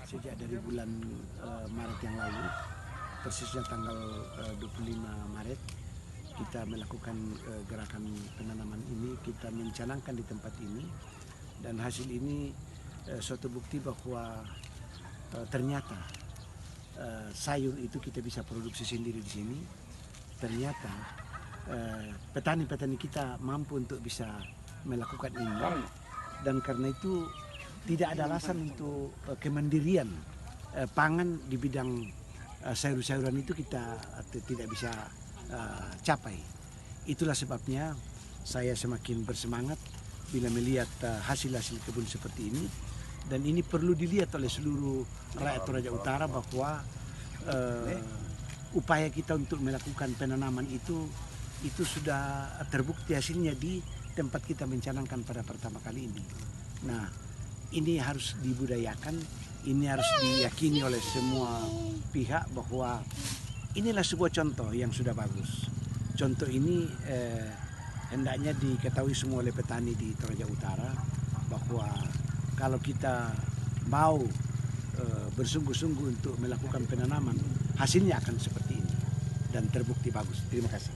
Sejak dari bulan Maret yang lalu, persisnya tanggal 25 Maret, kita melakukan gerakan penanaman ini, kita mencanangkan di tempat ini, dan hasil ini suatu bukti bahwa ternyata sayur itu kita bisa produksi sendiri di sini. Ternyata petani-petani kita mampu untuk bisa melakukan ini, dan karena itu tidak ada alasan untuk kemandirian pangan di bidang sayur-sayuran itu kita tidak bisa capai. Itulah sebabnya saya semakin bersemangat bila melihat hasil-hasil kebun seperti ini, dan ini perlu dilihat oleh seluruh rakyat Toraja Utara bahwa upaya kita untuk melakukan penanaman itu sudah terbukti hasilnya di tempat kita mencanangkan pada pertama kali ini. Nah, ini harus dibudayakan, ini harus diyakini oleh semua pihak bahwa inilah sebuah contoh yang sudah bagus. Contoh ini hendaknya diketahui semua oleh petani di Toraja Utara bahwa kalau kita mau bersungguh-sungguh untuk melakukan penanaman, hasilnya akan seperti ini dan terbukti bagus. Terima kasih.